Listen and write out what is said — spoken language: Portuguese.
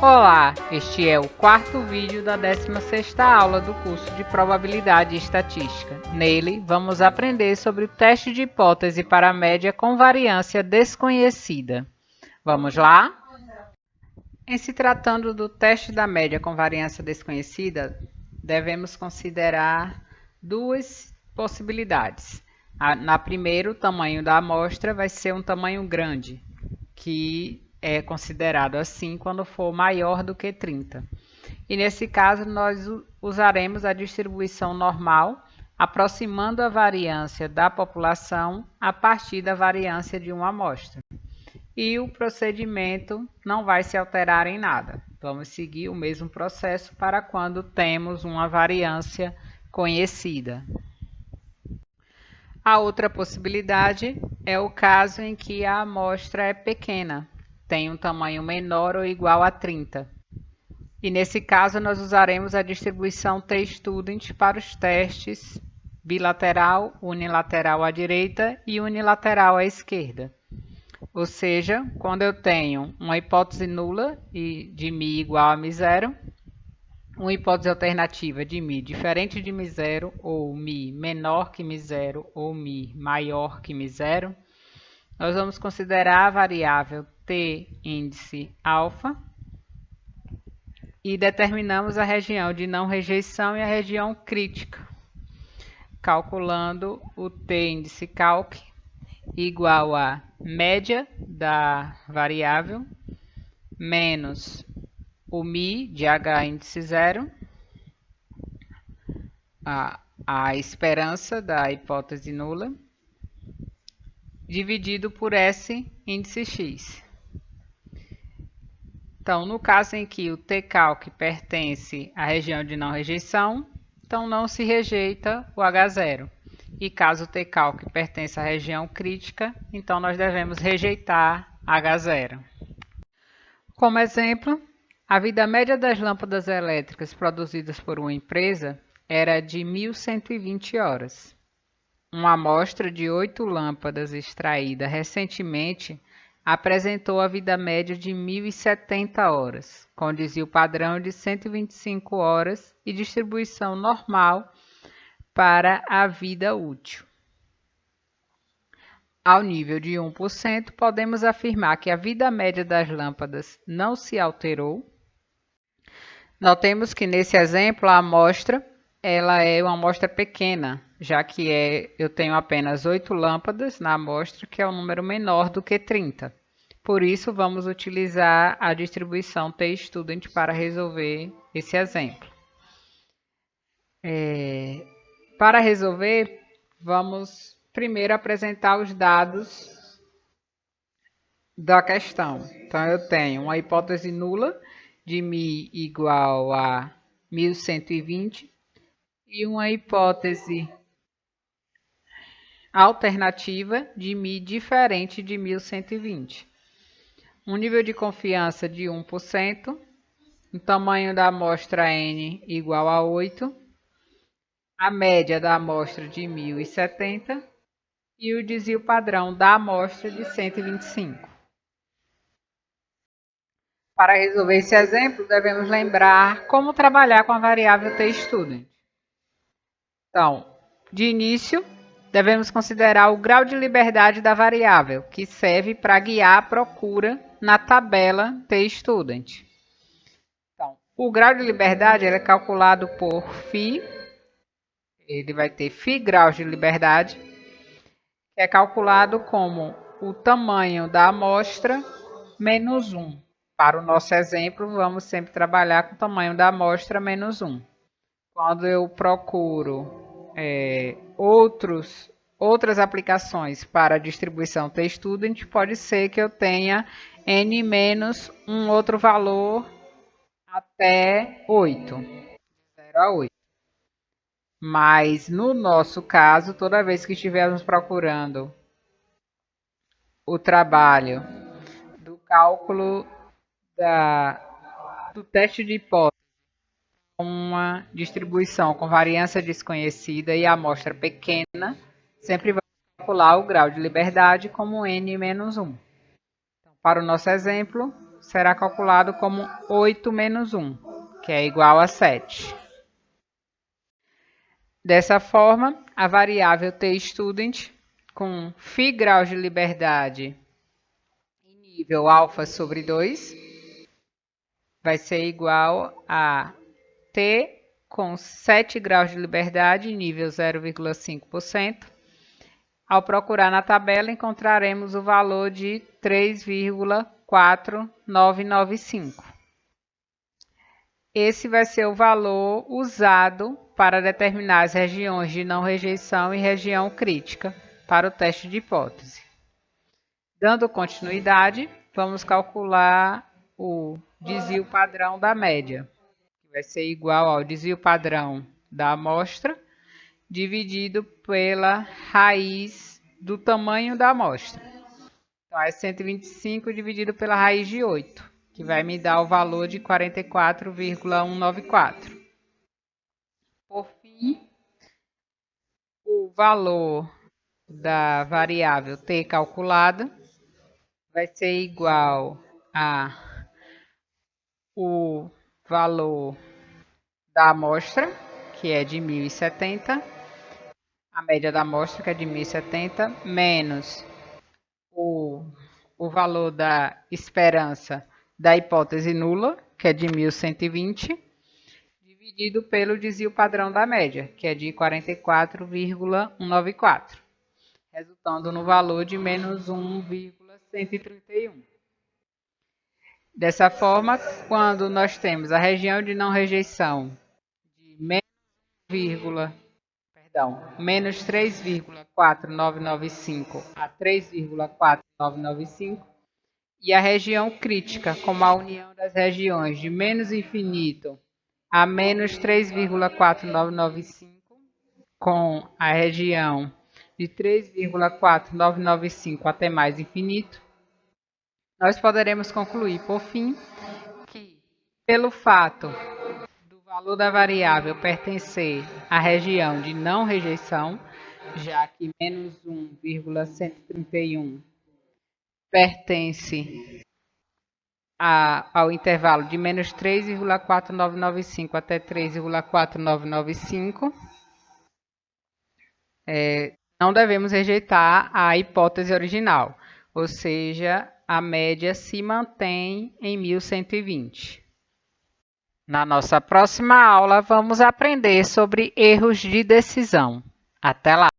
Olá, este é o quarto vídeo da 16ª aula do curso de Probabilidade e Estatística. Nele, vamos aprender sobre o teste de hipótese para a média com variância desconhecida. Vamos lá? Em se tratando do teste da média com variância desconhecida, devemos considerar duas possibilidades. Na primeira, o tamanho da amostra vai ser um tamanho grande, que é considerado assim quando for maior do que 30. E nesse caso, nós usaremos a distribuição normal, aproximando a variância da população a partir da variância de uma amostra. E o procedimento não vai se alterar em nada. Vamos seguir o mesmo processo para quando temos uma variância conhecida. A outra possibilidade é o caso em que a amostra é pequena, tem um tamanho menor ou igual a 30. E nesse caso nós usaremos a distribuição t-student para os testes bilateral, unilateral à direita e unilateral à esquerda. Ou seja, quando eu tenho uma hipótese nula de μ igual a μ0, uma hipótese alternativa de μ diferente de μ0, ou μ menor que μ0, ou μ maior que μ0, nós vamos considerar a variável t índice alfa e determinamos a região de não rejeição e a região crítica, calculando o t índice calc igual a média da variável menos o μ de h índice 0, a esperança da hipótese nula, dividido por S índice x. Então, no caso em que o t-calc pertence à região de não rejeição, então não se rejeita o H0. E caso o t-calc pertence à região crítica, então nós devemos rejeitar H0. Como exemplo, a vida média das lâmpadas elétricas produzidas por uma empresa era de 1.120 horas. Uma amostra de 8 lâmpadas extraída recentemente apresentou a vida média de 1.070 horas, com desvio padrão de 125 horas e distribuição normal para a vida útil. Ao nível de 1%, podemos afirmar que a vida média das lâmpadas não se alterou. Notemos que nesse exemplo a amostra ela é uma amostra pequena, já que eu tenho apenas 8 lâmpadas na amostra, que é um número menor do que 30. Por isso, vamos utilizar a distribuição t-student para resolver esse exemplo. Para resolver, vamos primeiro apresentar os dados da questão. Então, eu tenho uma hipótese nula de μ igual a 1.120 e uma hipótese alternativa de μ diferente de 1.120. Um nível de confiança de 1%, o tamanho da amostra N igual a 8, a média da amostra de 1.070 e o desvio padrão da amostra de 125. Para resolver esse exemplo, devemos lembrar como trabalhar com a variável t-student. Então, de início, devemos considerar o grau de liberdade da variável, que serve para guiar a procura na tabela t-student. Então, o grau de liberdade é calculado por φ, ele vai ter φ graus de liberdade, que é calculado como o tamanho da amostra menos 1. Para o nosso exemplo, vamos sempre trabalhar com o tamanho da amostra menos 1. Quando eu procuro outras aplicações para a distribuição t-student, pode ser que eu tenha n menos um outro valor até 8, 0 a 8. Mas no nosso caso, toda vez que estivermos procurando o trabalho do cálculo do teste de hipótese, uma distribuição com variância desconhecida e amostra pequena, sempre vamos calcular o grau de liberdade como n menos 1. Então, para o nosso exemplo, será calculado como 8 menos 1, que é igual a 7. Dessa forma, a variável tstudent com φ graus de liberdade em nível alfa sobre 2 vai ser igual a t com 7 graus de liberdade em nível 0,5%. Ao procurar na tabela, encontraremos o valor de 3,4995. Esse vai ser o valor usado para determinar as regiões de não rejeição e região crítica para o teste de hipótese. Dando continuidade, vamos calcular o desvio padrão da média, que vai ser igual ao desvio padrão da amostra dividido pela raiz do tamanho da amostra. Então, é 125 dividido pela raiz de 8, que vai me dar o valor de 44,194. Por fim, o valor da variável t calculada vai ser igual a o valor da amostra, que é de 1070, a média da amostra, que é de 1070, menos o valor da esperança da hipótese nula, que é de 1120, dividido pelo desvio padrão da média, que é de 44,194, resultando no valor de menos 1,131. Dessa forma, quando nós temos a região de não rejeição de menos 3,4995 a 3,4995 e a região crítica, como a união das regiões de menos infinito a menos 3,4995 com a região de 3,4995 até mais infinito, nós poderemos concluir, por fim, que, pelo fato do valor da variável pertencer à região de não rejeição, já que menos 1,131 pertence ao intervalo de menos 3,4995 até 3,4995, não devemos rejeitar a hipótese original, ou seja, a média se mantém em 1120. Na nossa próxima aula, vamos aprender sobre erros de decisão. Até lá!